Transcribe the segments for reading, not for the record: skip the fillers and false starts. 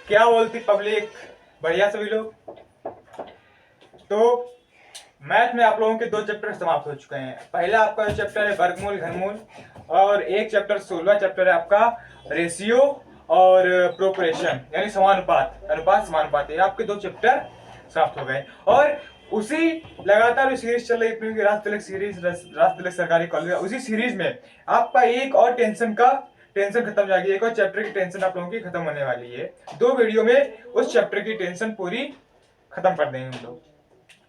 क्या बोलती पब्लिक, बढ़िया सभी लोग। तो मैथ में आप लोगों के 2 चैप्टर समाप्त हो चुके हैं। पहला आपका जो चैप्टर है वर्गमूल घनमूल, और एक चैप्टर 16 चैप्टर है आपका रेशियो और प्रोपोर्शन यानी समानुपात, अनुपात समानुपात। ये आपके 2 चैप्टर समाप्त हो गए। और उसी लगातार सीरीज चल रही है राष्ट्र तिलक सीरीज, राष्ट्र तिलक सरकारी कॉलेज, उसी सीरीज में आपका एक और टेंशन खत्म हो जाएगी। एक और चैप्टर की टेंशन आप लोगों की खत्म होने वाली है। 2 वीडियो में उस चैप्टर की टेंशन पूरी खत्म कर देंगे हम लोग,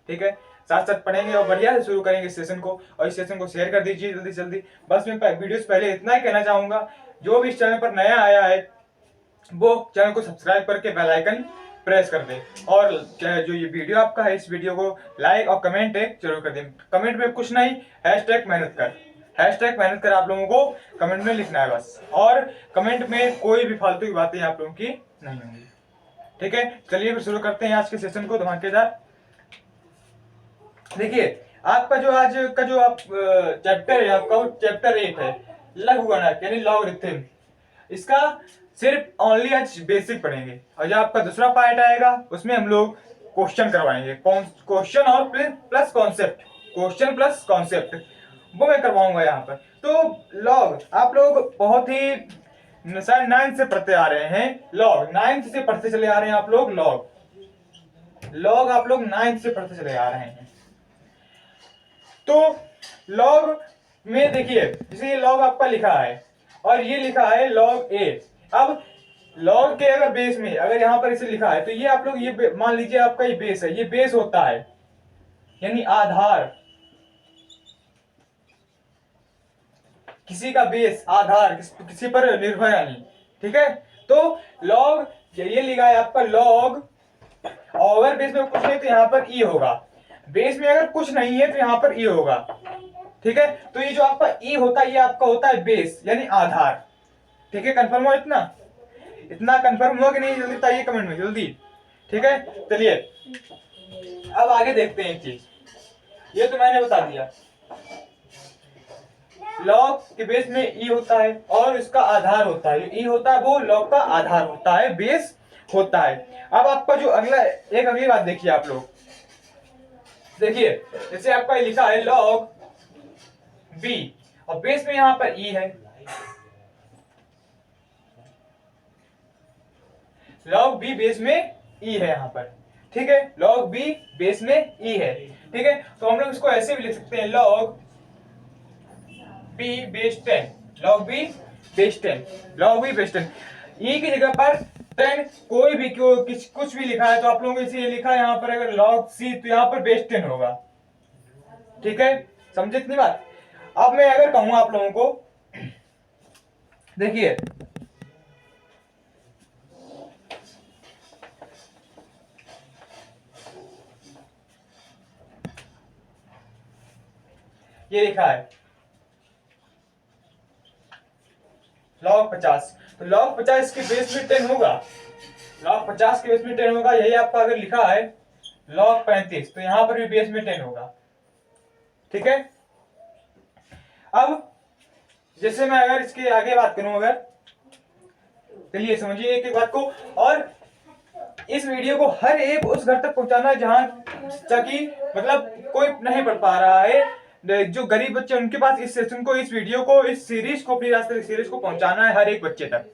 ठीक है। साथ साथ पढ़ेंगे और बढ़िया से शुरू करेंगे इस सेशन को, और इस सेशन को शेयर कर दीजिए जल्दी जल्दी। बस मैं वीडियो से पहले इतना ही कहना चाहूंगा, जो भी इस चैनल पर नया आया है वो चैनल को सब्सक्राइब करके बेल आइकन प्रेस कर दे, और जो ये वीडियो आपका है इस वीडियो को लाइक और कमेंट जरूर कर दें। कमेंट में कुछ नहीं, हैशटैग मेहनत कर आप लोगों को कमेंट में लिखना है बस, और कमेंट में कोई भी फालतू की बातें आप लोगों की नहीं होंगी, ठीक है। चलिए फिर शुरू करते हैं आज के सेशन को धमाकेदार। देखिए आपका जो आज का जो आप चैप्टर है आपका, वो चैप्टर 8 है लघुगणक यानी लॉगरिथम। इसका सिर्फ ओनली आज बेसिक पढ़ेंगे, और जो आपका दूसरा पार्ट आएगा उसमें हम लोग क्वेश्चन करवाएंगे, क्वेश्चन और plus concept, question plus concept वो मैं करवाऊंगा यहाँ पर। तो लॉग आप लोग बहुत ही शायद 9th से पढ़ते आ रहे हैं, लॉग 9th से पढ़ते चले आ रहे हैं आप लोग, लॉग आप लोग 9th से पढ़ते चले आ रहे हैं। तो लॉग में देखिए जैसे ये लॉग आपका लिखा है और ये लिखा है लॉग ए। अब लॉग के अगर बेस में अगर यहाँ पर इसे लिखा है तो ये आप लोग ये मान लीजिए आपका ये बेस है, ये बेस होता है यानी आधार, किसी का बेस आधार किसी पर निर्भर है नहीं, ठीक है। तो लॉग ये लिखा है आपका लॉग, और अगर बेस में कुछ नहीं तो यहाँ पर ई होगा, बेस में अगर कुछ नहीं है तो यहाँ पर ई होगा, ठीक है। तो ये जो आपका ई होता है ये आपका होता है बेस यानी आधार, ठीक है। कंफर्म हो, इतना कंफर्म हुआ कि नहीं, जल्दी बताइए कमेंट में जल्दी, ठीक है। चलिए अब आगे देखते हैं एक चीज, ये तो मैंने बता दिया, लॉग के बेस में ई होता है और इसका आधार होता है, ई होता है वो लॉग का आधार होता है, बेस होता है। अब आपका जो अगली बात देखिए आप लोग, देखिए जैसे आपका लिखा है लॉग बी और बेस में यहां पर ई है, लॉग बी बेस में ई है यहां पर, ठीक है। लॉग बी बेस में ई है, ठीक है। तो हम लोग इसको ऐसे भी लिख सकते हैं log b base 10, log b base 10, log b base 10। E की जगह पर 10 कोई भी कुछ भी लिखा है तो आप लोगों को इसे लिखा है यहाँ पर अगर लॉग सी तो यहाँ पर बेस 10 होगा, ठीक है। समझे इतनी बात। अब मैं अगर कहूं आप लोगों को, देखिए ये लिखा है लॉग 50, तो लॉग 50 के बेस में 10 होगा, लॉग 50 के बेस में 10 होगा। यही आपका अगर लिखा है लॉग 35 तो यहां पर भी बेस में 10 होगा, ठीक है। अब जैसे मैं अगर इसके आगे बात करूं, अगर चलिए समझिए एक बात को, और इस वीडियो को हर एक उस घर तक पहुंचाना जहां ताकि मतलब कोई नहीं पढ़ पा रहा है, जो गरीब बच्चे उनके पास इस सेशन को, इस वीडियो को, इस सीरीज को, अपनी रास्ते सीरीज को पहुंचाना है हर एक बच्चे तक,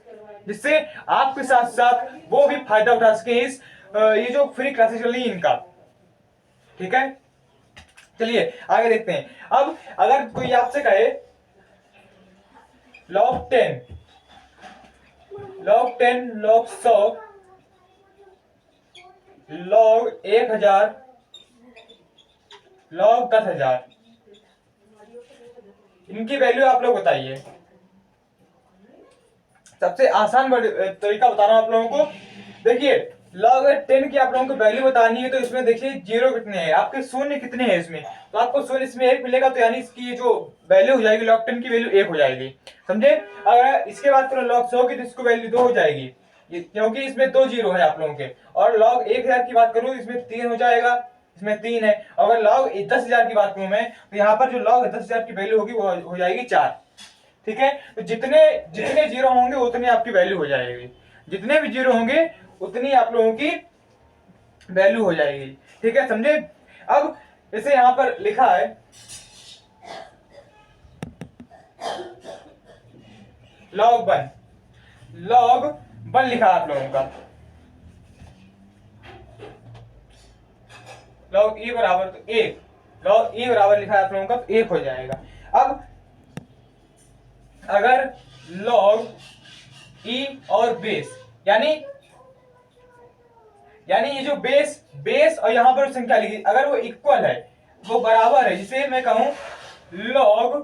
जिससे आपके साथ साथ वो भी फायदा उठा सके इस ये जो फ्री क्लासेस चल रही है इनका, ठीक है। चलिए आगे देखते हैं। अब अगर कोई आपसे कहे log 10, log 10, log 100, log 1000, log 10,000, इनकी वैल्यू आप लोग बताइए। सबसे आसान तरीका बता रहा हूं आप लोगों को। देखिए लॉग 10 की आप लोगों को वैल्यू बतानी है तो इसमें देखिए जीरो कितने हैं आपके, शून्य कितने हैं इसमें, तो आपको शून्य इसमें 1 मिलेगा, तो यानी इसकी जो वैल्यू हो जाएगी लॉग 10 की वैल्यू 1 हो जाएगी, समझे। अगर इसके बाद करो लॉग 100 की तो इसको वैल्यू 2 हो जाएगी, क्योंकि इसमें 2 जीरो है आप लोगों के। और लॉग 1000 की बात करूं इसमें 3 हो जाएगा, इसमें 3 है। अगर लॉग 10,000 की बात करूं मैं तो यहाँ पर जो लॉग 10,000 की वैल्यू होगी वो हो जाएगी 4, ठीक है। तो जितने जीरो होंगे उतने आपकी वैल्यू हो जाएगी, जितने भी जीरो होंगे उतनी आप लोगों की वैल्यू हो जाएगी। ठीक है, समझे। अब इसे यहां पर लिखा है log 1, log 1 लिखा है आप लोगों का, log e बराबर तो 1, log e बराबर लिखा है आप लोगों का तो 1 हो जाएगा। अब अगर log e और बेस यानी ये जो बेस और यहां पर संख्या लिखी, अगर वो इक्वल है, वो बराबर है, जिसे मैं कहूं log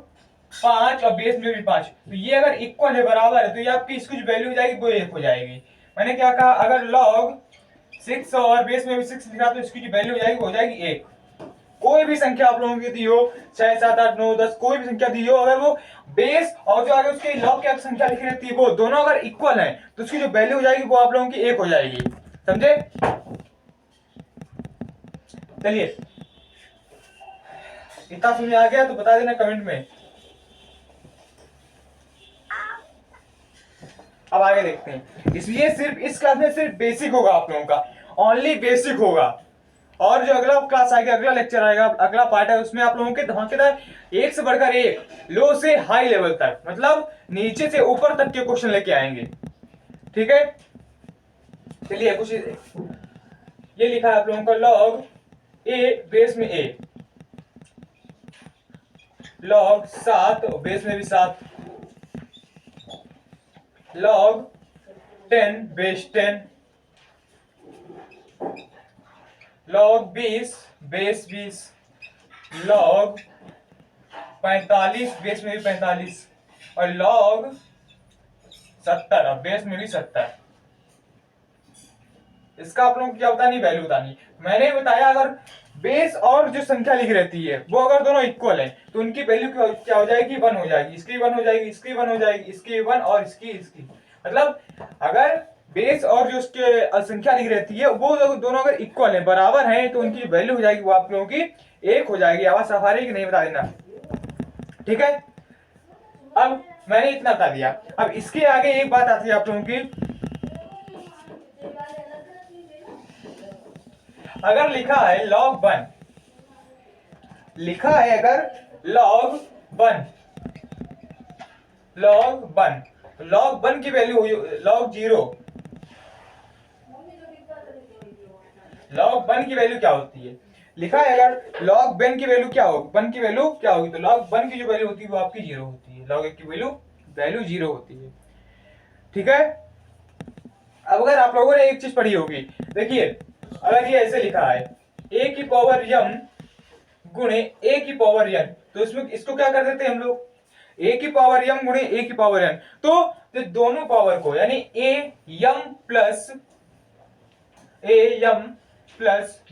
5 और बेस में भी 5, तो ये अगर इक्वल है, बराबर है, तो ये आपकी इसकी जो वैल्यू हो जाएगी वो 1 हो जाएगी। मैंने क्या कहा, अगर log 6 और बेस में भी 6 लिखा तो इसकी जो वैल्यू हो जाएगी वो हो जाएगी 1। कोई भी संख्या आप लोगों की दी हो, 6 7 8 9 10, कोई भी संख्या दी हो, अगर वो बेस और जो आगे उसके log की संख्या लिखी रहती है वो दोनों अगर इक्वल है तो उसकी जो वैल्यू हो जाएगी वो आप लोगों की 1 हो जाएगी। समझे। चलिए, इतना समझ आ गया तो बता देना कमेंट में। अब आगे देखते हैं। इसलिए सिर्फ इस क्लास में सिर्फ बेसिक होगा आप लोगों का, ओनली बेसिक होगा। और जो अगला क्लास आएगा, अगला लेक्चर आएगा, अगला पार्ट है, उसमें आप लोगों के धमाकेदार एक से बढ़कर एक, लो से हाई लेवल तक, मतलब नीचे से ऊपर तक के क्वेश्चन लेके आएंगे। ठीक है, चलिए कुछ ये लिखा है आप लोगों का, log a बेस में a, log 7 बेस में भी 7, log 10 base 10, log 20 base 20, log 45 base में भी 45 और log 70 बेस में भी 70। इसका आप लोगों को क्या बतानी, वैल्यू बतानी। मैंने बताया अगर बेस और जो संख्या लिखी रहती है वो अगर दोनों इक्वल है तो उनकी वैल्यू क्या हो जाएगी, 1 हो जाएगी, इसकी 1 हो जाएगी, इसकी 1 हो जाएगी, इसकी 1 और इसकी। मतलब अगर बेस और जो उसके संख्या लिखी रहती है वो दोनों अगर इक्वल है, बराबर है, तो उनकी वैल्यू हो जाएगी वो आप लोगों की 1 हो जाएगी। आवाज साफ आ रही है कि नहीं, बता देना। ठीक है, अब मैंने इतना बता दिया। अब इसके आगे एक बात आती है आप लोगों की, अगर लिखा है log 1, लिखा है अगर log 1, तो log 1 की वैल्यू हुई log 0, log 1 की वैल्यू क्या होती है, लिखा है अगर log 1 की वैल्यू क्या होगी, 1 की वैल्यू क्या होगी, तो log 1 की जो वैल्यू होती है वो आपकी 0 होती है, log 1 की वैल्यू 0 होती है। ठीक है, अब अगर आप लोगों ने एक चीज पढ़ी होगी, देखिए अगर ये ऐसे लिखा है a की पावर m गुणे a की पावर n, तो इसमें इसको क्या कर देते हैं हम लोग, a की पावर m गुणे a की पावर n, तो दोनों पावर को यानी a m प्लस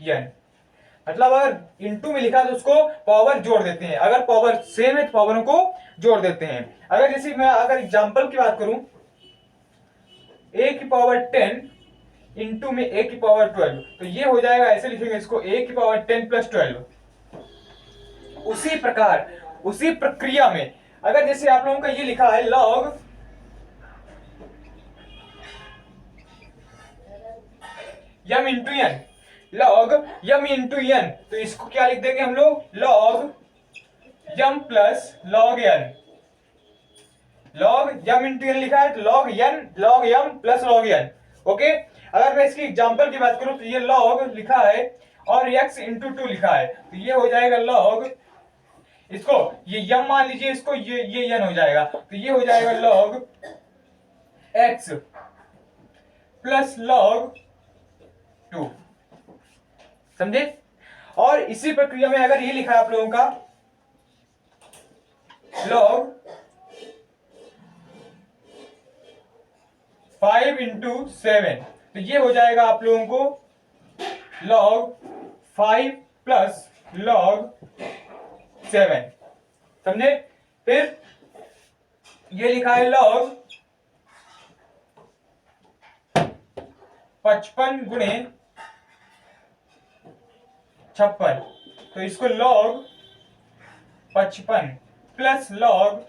n, मतलब अगर इनटू में लिखा तो उसको पावर जोड़ देते हैं, अगर पावर सेम है तो पावरों को जोड़ देते हैं। अगर जैसे मैं अगर एग्जांपल की बात करूं, a की पावर 10 इंटू में a की पावर 12, तो ये हो जाएगा, ऐसे लिखेंगे इसको, a की पावर 10 प्लस 12। उसी प्रकार उसी प्रक्रिया में अगर जैसे आप लोगों का ये लिखा है log m into n, log m into n, तो इसको क्या लिख देंगे हम लोग, log m plus log n, log m into n लिखा है तो log m plus log n। Okay, अगर मैं इसकी एग्जांपल की बात करूं तो ये log लिखा है और x इंटू 2 लिखा है, तो ये हो जाएगा log, इसको ये m मान लीजिए, इसको ये n हो जाएगा, तो ये हो जाएगा log x प्लस log 2। समझे। और इसी प्रक्रिया में अगर ये लिखा है आप लोगों का log 5 इंटू 7, तो ये हो जाएगा आप लोगों को log 5 प्लस log 7। समझे। फिर ये लिखा है log 55 गुणे 56, तो इसको log 55 प्लस log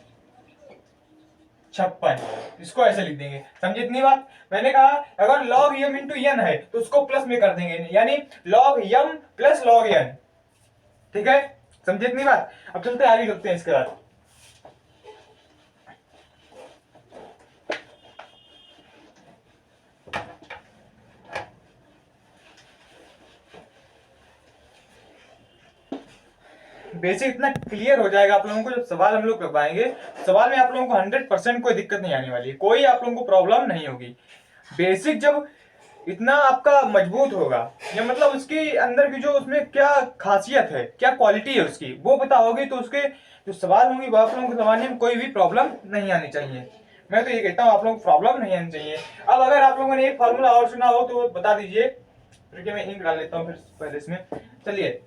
56। इसको ऐसे लिख देंगे, समझे इतनी बात। मैंने कहा अगर log m इंटू n है तो उसको प्लस में कर देंगे, यानी log m plus log n। ठीक है, समझे इतनी बात। अब चलते आगे चलते हैं इसके बाद। बेसिक इतना क्लियर हो जाएगा आप लोगों को, जब सवाल हम लोग करवाएंगे सवाल में आप लोगों को 100% कोई दिक्कत नहीं आने वाली है, कोई आप लोगों को प्रॉब्लम नहीं होगी। बेसिक जब इतना आपका मजबूत होगा, या मतलब उसके अंदर की जो उसमें क्या खासियत है, क्या क्वालिटी है उसकी, वो पता होगी, तो उसके जो सवाल होंगे वो आप लोगों को समझने में कोई भी प्रॉब्लम नहीं आनी चाहिए। मैं तो ये कहता हूँ आप लोगों को प्रॉब्लम नहीं आनी चाहिए। अब अगर आप लोगों ने एक फॉर्मूला और सुना हो तो बता दीजिए, फिर मैं इंक डाल लेता हूँ फिर पहले इसमें। चलिए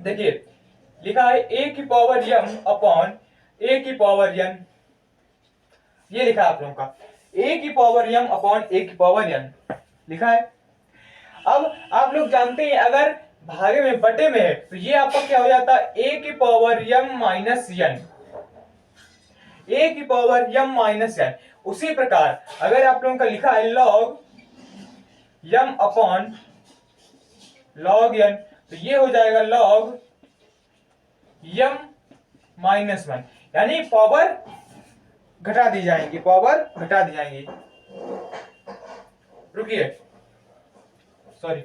देखिए, लिखा है a की पावर m अपॉन a की पावर n। ये लिखा है आप लोगों का a की पावर m अपॉन a की पावर n लिखा है। अब आप लोग जानते हैं अगर भागे में बटे में है तो ये आपका क्या हो जाता है, a की power m minus n, a की पावर m माइनस n। उसी प्रकार अगर आप लोगों का लिखा है log m upon log n तो ये हो जाएगा log m माइनस 1, यानी पावर घटा दी जाएंगी, पावर घटा दी जाएंगी। रुकिए, सॉरी,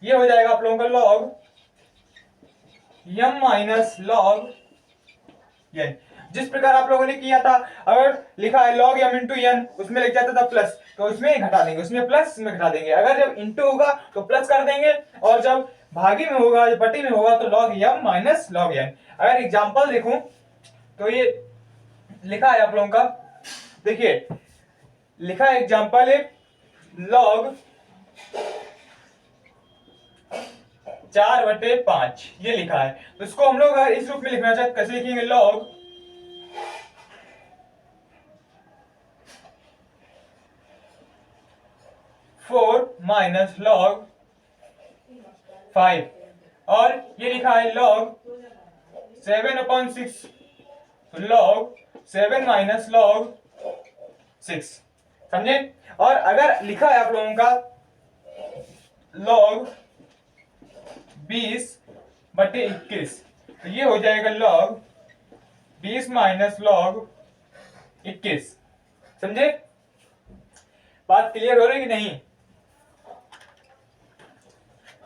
ये हो जाएगा आप लोगों का log m minus log n। जिस प्रकार आप लोगों ने किया था, अगर लिखा है log m इंटू n, उसमें लिख जाता था प्लस, तो उसमें घटा देंगे, उसमें प्लस उसमें घटा देंगे। अगर जब इंटू होगा तो प्लस कर देंगे, और जब भागी में होगा, बटी में होगा तो log m minus log n। अगर एग्जांपल देखूं तो ये लिखा है आप लोगों का, देखिए लिखा है एग्जांपल है log 4/5, ये लिखा है। तो इसको हम लोग इस रूप में लिखना चाहते, कैसे लिखेंगे, log 4 माइनस log 5, और ये लिखा है log 7/6, तो log 7 माइनस log 6, समझे। और अगर लिखा है आप लोगों का log 20/21, तो ये हो जाएगा log 20 माइनस log 21, समझे। बात क्लियर हो रही है कि नहीं,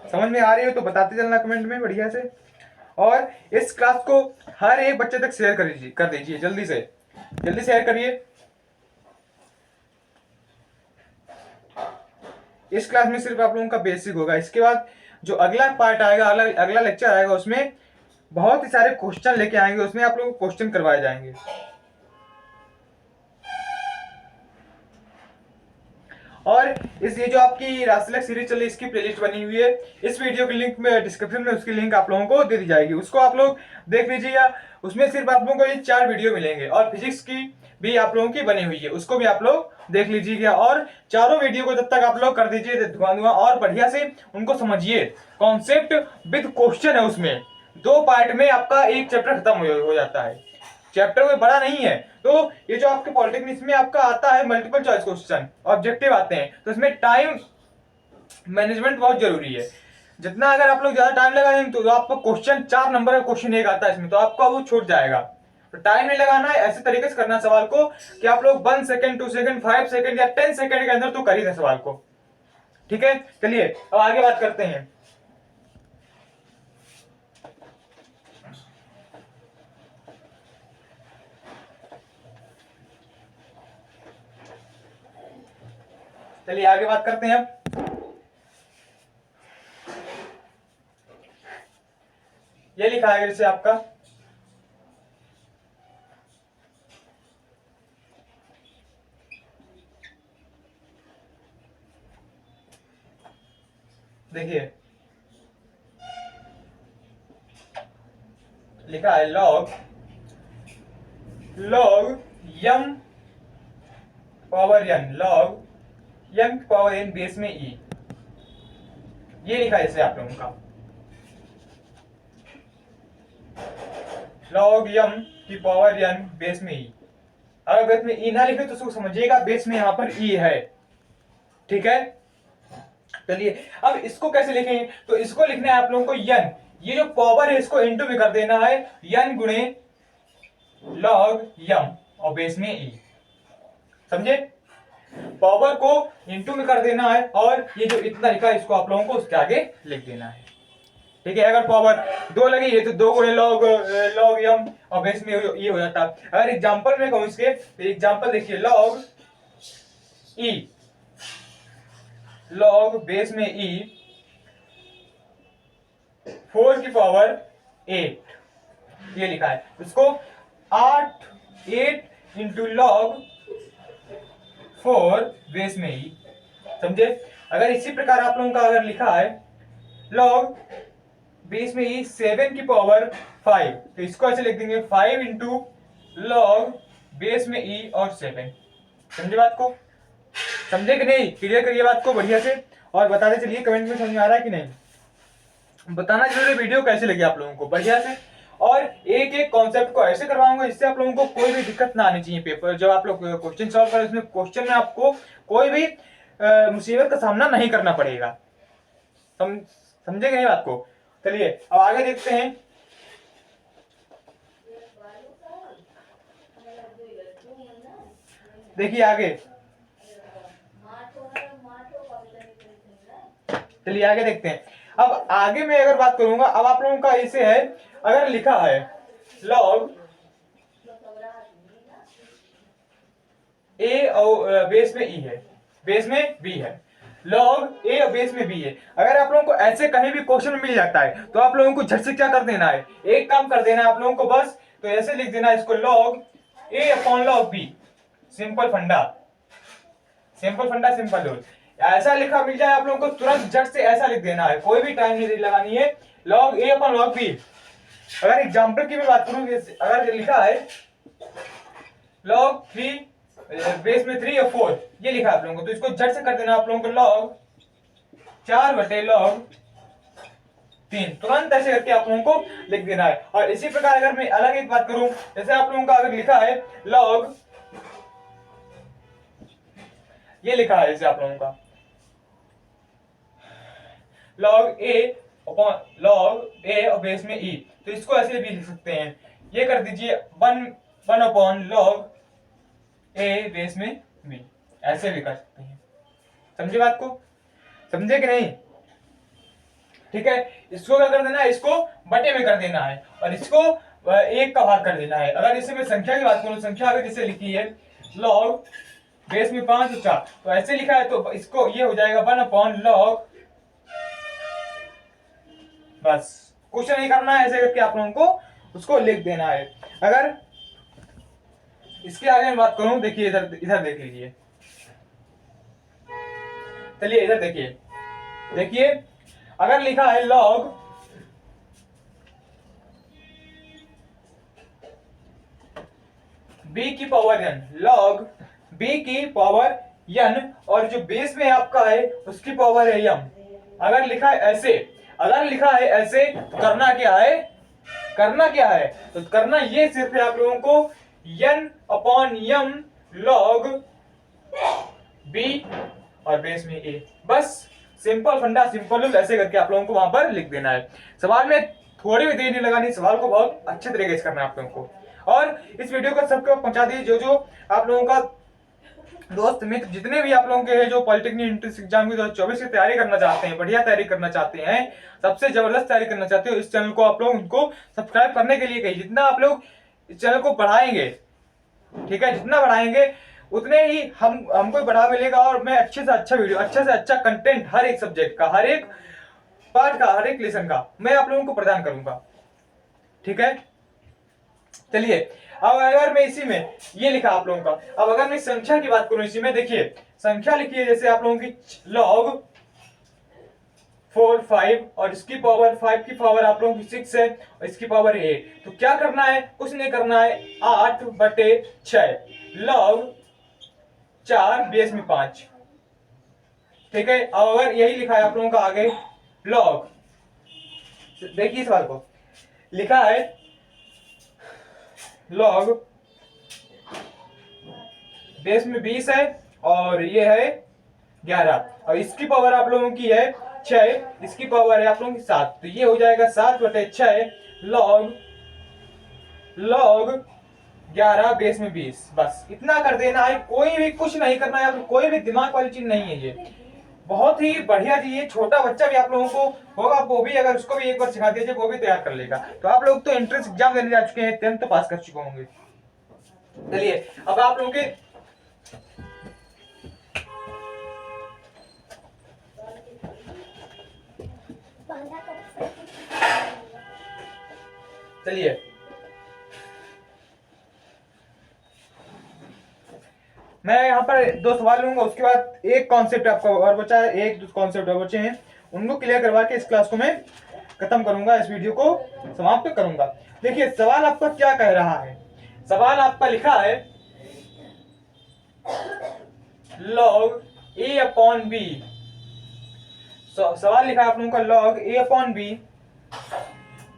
समझ में आ रही हो तो बताते चलना कमेंट में बढ़िया से। और इस क्लास को हर एक बच्चे तक शेयर कर दीजिए, जल्दी से जल्दी शेयर करिए। इस क्लास में सिर्फ आप लोगों का बेसिक होगा, इसके बाद जो अगला पार्ट आएगा, अगला लेक्चर आएगा, उसमें बहुत ही सारे क्वेश्चन लेके आएंगे, उसमें आप लोगों को क्वेश्चन करवाए जाएंगे। और इस ये जो आपकी राशि सीरीज चल रही है, इसकी प्लेलिस्ट बनी हुई है, इस वीडियो के लिंक में डिस्क्रिप्शन में उसकी लिंक आप लोगों को दे दी जाएगी, उसको आप लोग देख लीजिएगा। उसमें सिर्फ आप लोगों को ये 4 वीडियो मिलेंगे, और फिजिक्स की भी आप लोगों की बनी हुई है, उसको भी आप लोग देख लीजिएगा। और चारों वीडियो को जब तक आप लोग कर दीजिए धुआं और बढ़िया से उनको समझिए। कॉन्सेप्ट विद क्वेश्चन है, उसमें 2 पार्ट में आपका एक चैप्टर खत्म हो जाता है। चैप्टर कोई बड़ा नहीं है। तो ये जो आपके पॉलिटेक्निक में आपका आता है मल्टीपल चॉइस क्वेश्चन, ऑब्जेक्टिव आते हैं, तो इसमें टाइम मैनेजमेंट बहुत जरूरी है। जितना अगर आप लोग ज्यादा टाइम लगाएंगे तो आपको क्वेश्चन 4 नंबर का क्वेश्चन एक आता है इसमें, तो आपका वो छूट जाएगा। तो टाइम नहीं लगाना है, ऐसे तरीके से करना सवाल को कि आप लोग 1 सेकंड 2 सेकंड 5 सेकंड या 10 सेकंड के अंदर तो कर ही दें सवाल को। ठीक है, चलिए अब आगे बात करते हैं। चलिए आगे बात करते हैं। अब ये लिखा है जैसे आपका देखिए लिखा है log m power n, log m power n base में e, ये लिखा है इसे आप लोगों का log m की पावर n बेस में e। अगर बेस में ई ना लिखे तो उसको समझिएगा बेस में यहाँ पर ई है। ठीक है, चलिए अब इसको कैसे लिखेंगे, तो इसको लिखना है आप लोगों को यन, ये जो पावर है इसको इंटू भी कर देना है, यन गुणे लॉग यम और बेस में ई। समझे, पावर को इंटू में कर देना है और ये जो इतना लिखा है इसको आप लोगों को उसके आगे लिख देना है। ठीक है, अगर पावर 2 लगी है तो 2 गुणे लॉग लॉग यम और बेस में ये हो जाता। अगर एग्जांपल में कहूं इसके, तो एग्जांपल देखिए, लॉग ई, लॉग बेस में ई 4 की पावर 8 ये लिखा है, इसको 8 इंटू लॉग 4 बेस में ई। समझे, अगर इसी प्रकार आप लोगों का अगर लिखा है लॉग बेस में ई 7 की पावर 5, तो इसको ऐसे लिख देंगे 5 इंटू लॉग बेस में ई और 7। समझे बात को, समझे कि नहीं, क्लियर करिए बात को बढ़िया से और बताते चलिए कमेंट में समझ में आ रहा है कि नहीं, बताना जरूर। वीडियो कैसे लगी आप लोगों को बढ़िया से, और एक एक कॉन्सेप्ट को ऐसे करवाऊंगा जिससे आप लोगों को कोई भी दिक्कत ना आनी चाहिए। पेपर जब आप लोग क्वेश्चन सॉल्व करें उसमें क्वेश्चन में आपको कोई भी मुसीबत का सामना नहीं करना पड़ेगा। समझे नहीं बात को। चलिए अब आगे देखते हैं। देखिए आगे, चलिए आगे देखते हैं। अब आगे मैं अगर बात करूंगा, अब आप लोगों का ऐसे है, अगर लिखा है लॉग ए और बेस में ई है, बेस में बी है, लॉग ए और बेस में बी है। अगर आप लोगों को ऐसे कहीं भी क्वेश्चन में मिल जाता है तो आप लोगों को झट से क्या कर देना है, एक काम कर देना है आप लोगों को, बस तो ऐसे लिख देना है इसको, लॉग ए अपॉन लॉग बी। सिंपल फंडा, सिंपल फंडा, सिंपल रूल। ऐसा लिखा मिल जाए आप लोगों को तुरंत झट से ऐसा लिख देना है, कोई भी टाइम नहीं लगानी है, लॉग ए अपॉन लॉग बी। अगर एग्जांपल की मैं बात करूं, अगर लिखा है लॉग 3 बेस में 3 और 4 ये लिखा है आप लोगों को, तो इसको झट से कर देना आप लोगों को, लॉग 4 बटे लॉग 3, तुरंत ऐसे करके आप लोगों को लिख देना है। और इसी प्रकार अगर मैं अलग एक बात करूं, जैसे आप लोगों का अगर लिखा है लॉग, ये लिखा है जैसे आप लोगों का लॉग ए अपॉन लॉग ए और बेस में ई, तो इसको ऐसे भी लिख सकते हैं, ये कर दीजिए 1 अपॉन लॉग ए बेस में बी, ऐसे भी कर सकते हैं। समझे बात को, समझे कि नहीं। ठीक है, इसको क्या कर देना है, इसको बटे में कर देना है और इसको 1 का भाग कर देना है। अगर इसे मैं संख्या की बात करूं, संख्या अगर जैसे लिखी है लॉग बेस में 5 और 4, तो ऐसे लिखा है तो इसको ये हो जाएगा 1 अपॉन लॉग, बस कुछ नहीं करना है, ऐसे करके आप लोगों को उसको लिख देना है। अगर इसके आगे मैं बात करूं, देखिए इधर इधर देख लीजिए, चलिए इधर देखिए, देखिए अगर लिखा है लॉग बी की पावर n, लॉग बी की पावर n और जो बेस में आपका है उसकी पावर है m। अगर लिखा है ऐसे, अगर लिखा है ऐसे तो करना क्या है, करना क्या है, तो करना ये सिर्फ है आप लोगों को n upon m log b और बेस में a, बस सिंपल फंडा, सिंपल रूल, ऐसे करके आप लोगों को वहां पर लिख देना है। सवाल में थोड़ी भी देर नहीं लगानी, सवाल को बहुत अच्छे तरीके से करना है आप लोगों को। और इस वीडियो को सबको पहुंचा दीजिए, जो जो आप लोगों का दोस्त मित्र जितने भी आप लोगों के हैं जो पॉलिटेक्निक एंट्रेंस एग्जाम की 2024 की तैयारी करना चाहते हैं, बढ़िया तैयारी करना चाहते हैं, सबसे जबरदस्त तैयारी करना चाहते हो, इस चैनल को आप लोग उनको सब्सक्राइब करने के लिए कहिए। जितना आप लोग इस चैनल को बढ़ाएंगे, ठीक है, जितना बढ़ाएंगे उतने ही हमको बढ़ावा मिलेगा और मैं अच्छे से अच्छा वीडियो, अच्छे से अच्छा कंटेंट हर एक सब्जेक्ट का, हर एक पार्ट का, हर एक लेसन का मैं आप लोगों को प्रदान करूंगा। ठीक है, चलिए अब अगर मैं इसी में ये लिखा आप लोगों का, अब अगर मैं संख्या की बात करूं इसी में, देखिए संख्या लिखी है जैसे आप लोगों की लॉग 4 5 और इसकी पावर 5 की पावर आप लोगों की 6 है और इसकी पावर 8, तो क्या करना है, कुछ नहीं करना है, 8 बटे 6 लॉग 4 बेस में 5। ठीक है, अब अगर यही लिखा है आप लोगों का आगे लॉग, देखिए इस बात को लिखा है लॉग बेस में 20 है और ये है 11 और इसकी पावर आप लोगों की है 6, इसकी पावर है आप लोगों की 7, तो ये हो जाएगा 7/6 लॉग 11 बेस में 20। बस इतना कर देना है, कोई भी कुछ नहीं करना है, आपको कोई भी दिमाग वाली चीज नहीं है। ये बहुत ही बढ़िया जी, ये छोटा बच्चा भी आप लोगों को होगा, वो भी अगर उसको भी एक बार सिखा दीजिए वो भी तैयार कर लेगा। तो आप लोग तो एंट्रेंस एग्जाम देने जा चुके हैं, 10th तो पास कर चुके होंगे। चलिए अब आप लोगों के चलिए मैं यहाँ पर 2 सवाल लूंगा, उसके बाद एक कॉन्सेप्ट आपका और बचा है, एक 2 कॉन्सेप्ट और बचे हैं, उनको क्लियर करवा के इस क्लास को मैं खत्म करूंगा, इस वीडियो को समाप्त करूंगा। देखिए सवाल आपका क्या कह रहा है, सवाल आपका लिखा है लॉग a/b, सवाल लिखा है आप लोगों का लॉग a/b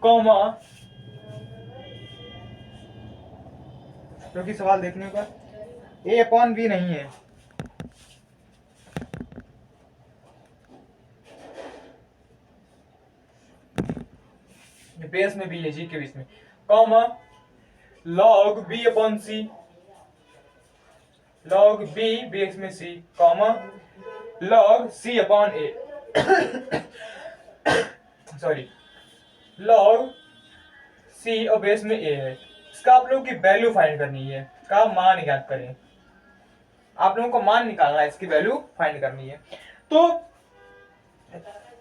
कॉमा, क्योंकि सवाल देखने का a/b नहीं है, बेस में b है, जी के बीच में, comma log b/c, log b base में c, comma log c/a sorry log c और बेस में a है। इसका आप लोगों की वैल्यू फाइंड करनी है, का मान ज्ञात करें, आप लोगों को मान निकालना है, इसकी वैल्यू फाइंड करनी है। तो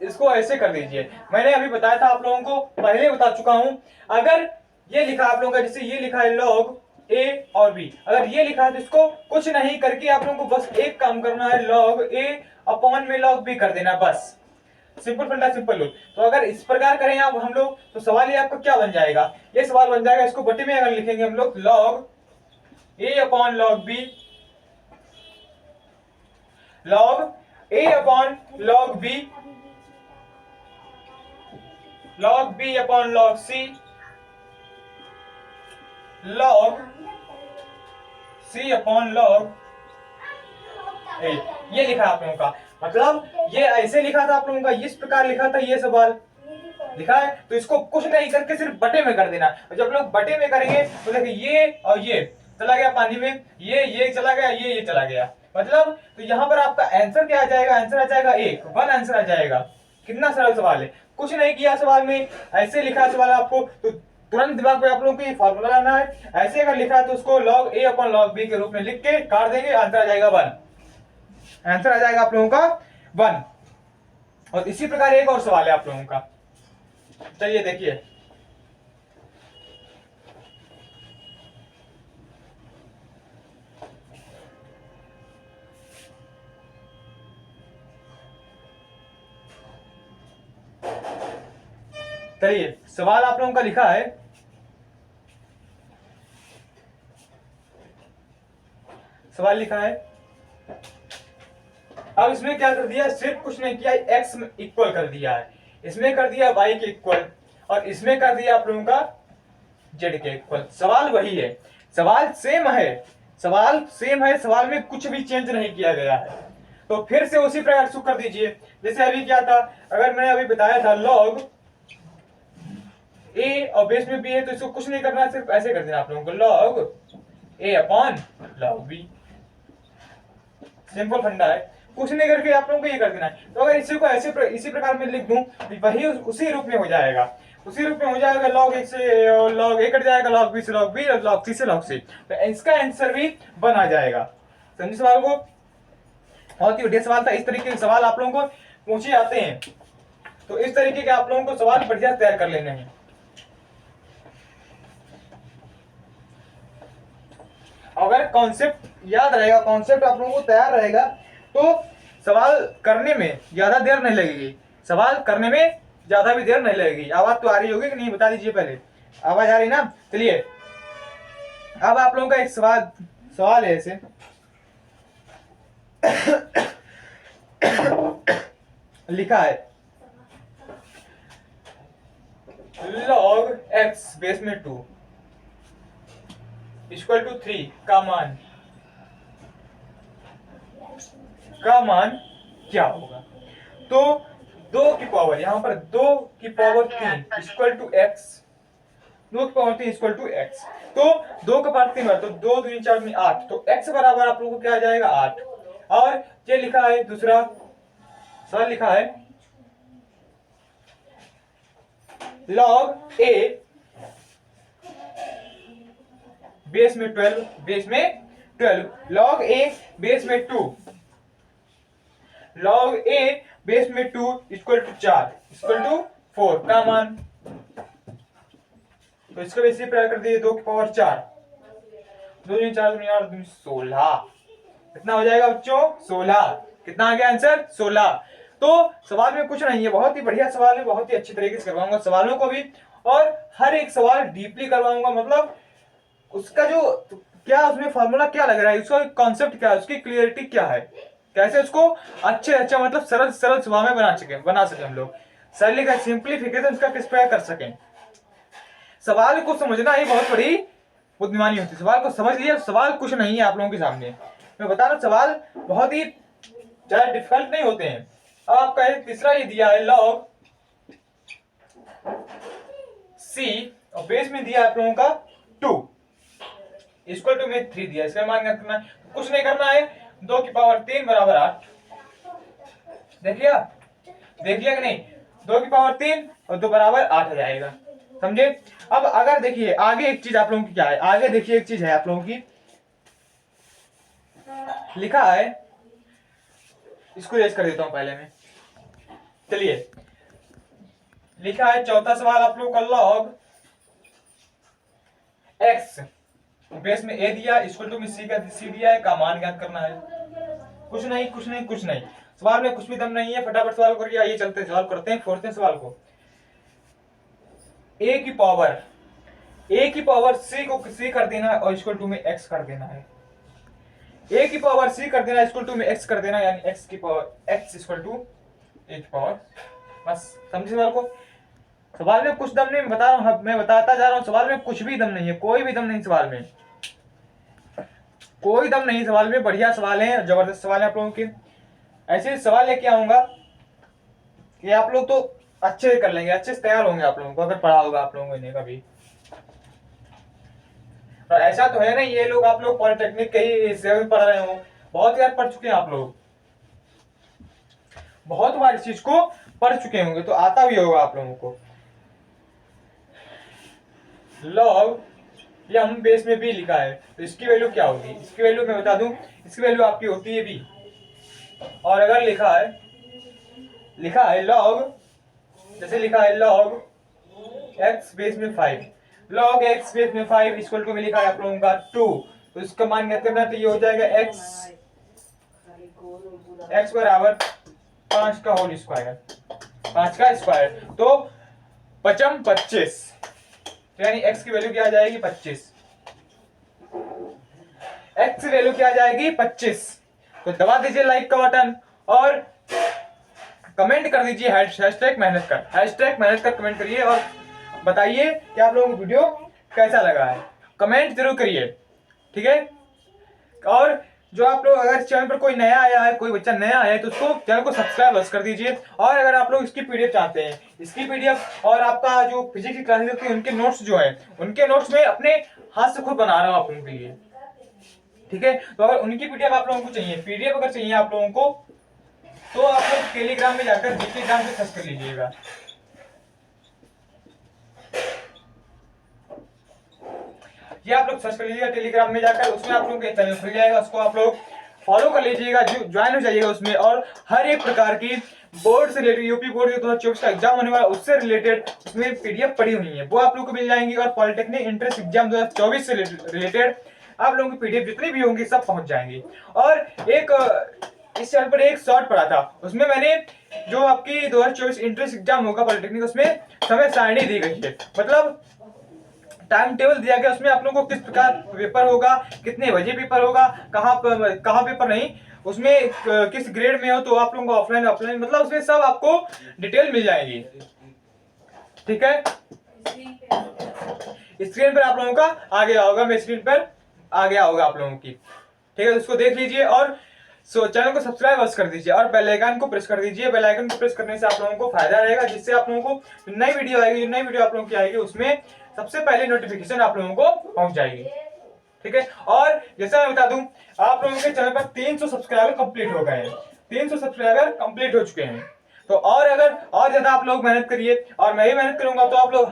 इसको ऐसे कर दीजिए, मैंने अभी बताया था आप लोगों को, पहले बता चुका हूं, अगर ये लिखा आप लोगों का, जैसे ये लिखा है log a और b, अगर ये लिखा है तो इसको कुछ नहीं करके आप लोगों को बस एक काम करना है, log a अपॉन में log b कर देना, बस सिंपल फंडा, सिंपल रूल। तो अगर इस प्रकार करें आप हम लोग, तो सवाल ये आपका क्या बन जाएगा, ये सवाल बन जाएगा, इसको बटे में अगर लिखेंगे हम लोग log a upon log b, log a upon log b, log b upon log c, log c upon log a, ये लिखा आप लोगों का, मतलब ये ऐसे लिखा था आप लोगों का, इस प्रकार लिखा था, ये सवाल लिखा है, तो इसको कुछ नहीं करके सिर्फ बटे में कर देना। और जब लोग बटे में करेंगे तो देखिए ये और ये चला गया पानी में, ये चला गया, ये चला गया, मतलब तो यहाँ पर आपका आंसर क्या आ जाएगा, आंसर आ जाएगा 1 आंसर आ जाएगा। कितना सरल सवाल है, कुछ नहीं किया सवाल में, ऐसे लिखा सवाल आपको, तो तुरंत दिमाग में आप लोगों को ये फॉर्मूला लाना है, ऐसे अगर लिखा है तो उसको log a upon log b के रूप में लिख के काट देंगे, आंसर आ जाएगा 1, आंसर आ जाएगा आप लोगों का 1। और इसी प्रकार एक और सवाल है आप लोगों का, चलिए देखिए, चलिए सवाल आप लोगों का लिखा है, सवाल लिखा है, अब इसमें क्या कर दिया, सिर्फ कुछ नहीं किया, x में इक्वल कर दिया है, इसमें कर दिया y के इक्वल, और इसमें कर दिया आप लोगों का z के इक्वल। सवाल वही है, सवाल सेम है, सवाल सेम है, सवाल में कुछ भी चेंज नहीं किया गया है। तो फिर से उसी प्रकार से कर दीजिए, जैसे अभी क्या था, अगर मैंने अभी बताया था log a और बेस में b है, तो इसको कुछ नहीं करना, सिर्फ ऐसे कर देना आप लोगों को, log a upon log b, simple फंडा है, कुछ नहीं करके आप लोगों को ये कर देना है। तो अगर इसी को ऐसे इसी प्रकार में लिख दूं, वही उसी रूप में हो जाएगा, उसी रूप में हो जाएगा, log 1 से log a कट जाएगा, log b से log b, log c से log c, तो इसका आंसर भी 1 आ जाएगा। समझे सवाल को, बहुत ही बढ़िया सवाल था, इस तरीके के सवाल आप लोगों को पूछे जाते हैं, तो इस तरीके के आप लोगों को सवाल बढ़िया तैयार कर लेने हैं। अगर कॉन्सेप्ट याद रहेगा, कॉन्सेप्ट आप लोगों को तैयार रहेगा, तो सवाल करने में ज्यादा देर नहीं लगेगी, सवाल करने में ज्यादा भी देर नहीं लगेगी। आवाज तो आ रही होगी कि नहीं, बता दीजिए पहले, आवाज आ रही ना। चलिए अब आप लोगों का एक सवाल है ऐसे लिखा है, log x बेस में 2 इक्वल टू 3 का मान का मान क्या होगा। तो 2 की पावर, यहाँ पर 2 की पावर 3 इक्वल टू एक्स, 2 की पावर 3 इक्वल टू एक्स। तो 2 का पावर 3 है तो 2 3 4 में 8, तो एक्स बराबर आप लोगों को क्या आ जाएगा 8। और ये लिखा है दूसरा सवाल लिखा है लॉग ए बेस में 12, बेस में 12, लॉग ए बेस में 2, लॉग ए बेस में 2 इक्वल टू 4 इक्वल टू 4 का मान। तो इसको वैसे प्रयोग कर दिए 2 की पावर 4, 2 4 8 16, कितना हो जाएगा बच्चों 16। कितना आ गया आंसर 16। तो सवाल में कुछ नहीं है, बहुत ही बढ़िया सवाल है, बहुत ही अच्छी तरीके से करवाऊंगा सवालों को भी, और हर एक सवाल डीपली करवाऊंगा, मतलब उसका जो क्या उसमें फॉर्मूला क्या लग रहा है, उसका कॉन्सेप्ट क्या है, उसकी क्लियरिटी क्या है, कैसे उसको अच्छे अच्छा मतलब सरल सरल सवाल में बना सके हम लोग, सरली सिंप्लीफिकेशन उसका किस प्रकार कर सकें। सवाल को समझना ही बहुत बड़ी बुद्धिमानी होती है। सवाल को समझ लिया, सवाल कुछ नहीं है आप लोगों के सामने, मैं बता रहा हूं सवाल बहुत ही ज्यादा डिफिकल्ट नहीं होते हैं। अब आपका तीसरा ये दिया है लॉग सी और बेस में दिया है आप लोगों का 2 इक्वल टू में 3 दिया, इसका मान क्या करना है, कुछ नहीं करना है, 2 की पावर 3 बराबर 8। देख लिया कि नहीं, 2 की पावर 3 और 2 बराबर 8 हो जाएगा, समझे। अब अगर देखिए आगे एक चीज आप लोगों की क्या है, आगे देखिए एक चीज है आप लोगों की लिखा है, इसको रेज कर देता हूं पहले में। चलिए लिखा है चौथा सवाल आप लोगों का लॉग एक्स बेस में ए दिया इक्वल टू में सी दिया है, का मान ज्ञात करना है। कुछ नहीं, सवाल में कुछ भी दम नहीं है, फटाफट सवाल करिए। आइए चलते सवाल करते हैं, फोड़ते हैं सवाल को। ए की पावर सी को सी कर देना है और इक्वल टू में एक्स कर देना है। ए की पावर सी कर देना इक्वल टू में एक्स कर देना, यानी एक्स की पावर एक्स इक्वल टू ए की पावर, बस समझे सवाल को। सवाल में कुछ दम नहीं, मैं बता रहा हूं, मैं बताता जा रहा हूं, सवाल में कुछ भी दम नहीं है, कोई भी दम नहीं सवाल में, कोई दम नहीं सवाल में। बढ़िया सवाल है, जबरदस्त सवाल है आप लोगों के। ऐसे सवाल लेके आऊंगा कि आप लोग तो अच्छे से कर लेंगे, अच्छे से तैयार होंगे आप लोगों को, अगर पढ़ा होगा आप लोगों ने कभी। और ऐसा तो है नहीं ये लोग आप लोग पॉलिटेक्निक के ही सेवन पढ़ रहे हो, बहुत बार पढ़ चुके हैं आप लोग, बहुत बार इस चीज को पढ़ चुके होंगे, तो आता भी होगा आप लोगों को। लॉग यम बेस में बी लिखा है, तो इसकी वैल्यू क्या होगी, इसकी वैल्यू मैं बता दूं, इसकी वैल्यू आपकी होती है बी। और अगर लिखा है लॉग, जैसे लिखा है लॉग एक्स बेस में 5, लॉग एक्स बेस में 5 इक्वल टू में लिखा है आप लोगों का 2, तो इसका मान ज्ञात करना है, तो ये हो जाएगा एक्स बराबर 5 का होल स्क्वायर, 5 का स्क्वायर, तो 5 25, तो यानी x की वैल्यू क्या आ जाएगी 25, x की वैल्यू क्या आ जाएगी 25। तो दबा दीजिए लाइक का बटन और कमेंट कर दीजिए हैशटैग मेहनत कर कमेंट करिए और बताइए कि आप लोगों को वीडियो कैसा लगा है, कमेंट जरूर करिए, ठीक है। और जो आप लोग अगर चैनल पर कोई नया आया है, कोई बच्चा नया आया है, तो उसको चैनल को सब्सक्राइब कर दीजिए। और अगर आप लोग इसकी पीडीएफ चाहते हैं, इसकी पीडीएफ और आपका जो फिजिक्स की क्लासेस होती है उनके नोट्स जो है, उनके नोट्स में अपने हाथ से खुद बना रहा हूँ आप लोगों के लिए, ठीक है। तो अगर उनकी पीडीएफ आप लोगों को चाहिए, पीडीएफ अगर चाहिए आप लोगों को, तो आप लोग टेलीग्राम में जाकर टेलीग्राम से सर्च कर लीजिएगा। ये आप लोग सर्च कर लीजिएगा टेलीग्राम में जाकर, उसमें आप लोगों का चैनल खुल जाएगा, उसको आप लोग फॉलो कर लीजिएगा, ज्वाइन हो जाइएगा उसमें। और हर एक प्रकार की बोर्ड से रिलेटेड, यूपी बोर्ड 2024 का एग्जाम होने वाला उससे रिलेटेड उसमें पीडीएफ पड़ी हुई है, वो आप लोगों को मिल जाएंगी। और पॉलिटेक्निक एंट्रेंस एग्जाम 2024 से रिलेटेड आप लोगों की पीडीएफ जितनी भी होंगी सब पहुंच जाएंगी। और एक इस चैनल पर एक शॉर्ट पड़ा था, उसमें मैंने जो आपकी 2024 एंट्रेंस एग्जाम होगा पॉलिटेक्निक, उसमें समय सारणी दी गई है, मतलब टाइम टेबल दिया गया, उसमें आप लोगों को किस प्रकार पेपर होगा, कितने बजे पेपर होगा, कहाँ पेपर नहीं, उसमें किस ग्रेड में हो, तो आप लोगों को ऑफलाइन मतलब उसमें सब आपको डिटेल मिल जाएगी, ठीक है। स्क्रीन पर आप लोगों का आ गया होगा, मैं स्क्रीन पर आ गया होगा आप लोगों की, ठीक है। तो उसको देख लीजिए और चैनल को सब्सक्राइब कर दीजिए और बेल आइकन को प्रेस कर दीजिए। बेल आइकन को प्रेस करने से आप लोगों को फायदा रहेगा, जिससे आप लोगों को नई वीडियो आएगी, नई वीडियो आप लोगों की आएगी उसमें सबसे पहले नोटिफिकेशन आप लोगों को पहुंच जाएगी। ठीक है, और जैसा मैं बता दूं, आप लोगों के चैनल पर 300 सब्सक्राइबर कंप्लीट हो गए हैं, 300 सब्सक्राइबर कंप्लीट हो चुके हैं। तो और अगर और ज्यादा आप लोग मेहनत करिए और मैं भी मेहनत करूंगा, तो आप लोग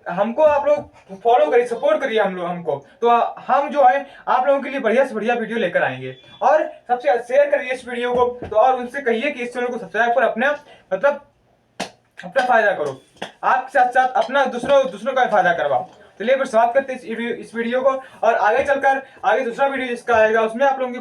हमको आप लोग फॉलो करिए, सपोर्ट करिए हमको, तो हम जो है आप लोगों के लिए बढ़िया से बढ़िया वीडियो लेकर आएंगे। और सबसे शेयर करिए इस वीडियो को, तो और उनसे कहिए कि इस चैनल को सब्सक्राइब कर अपना फायदा करो, आपके साथ साथ अपना दूसरों का फायदा करवाओ। चलिए फिर समाप्त करते हैं इस वीडियो को, और आगे दूसरा वीडियो जिसका आएगा उसमें आप लोगों के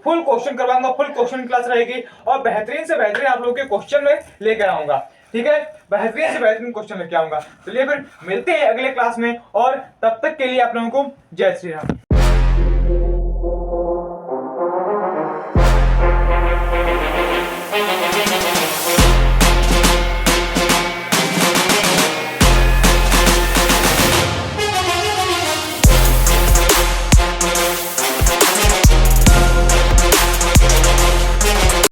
फुल क्वेश्चन करवाऊंगा, फुल क्वेश्चन क्लास रहेगी और बेहतरीन से बेहतरीन आप लोगों के क्वेश्चन में लेकर आऊंगा। ठीक है, बेहतरीन से बेहतरीन क्वेश्चन लेके आऊंगा। चलिए फिर मिलते हैं अगले क्लास में, और तब तक के लिए आप लोगों को जय श्री राम।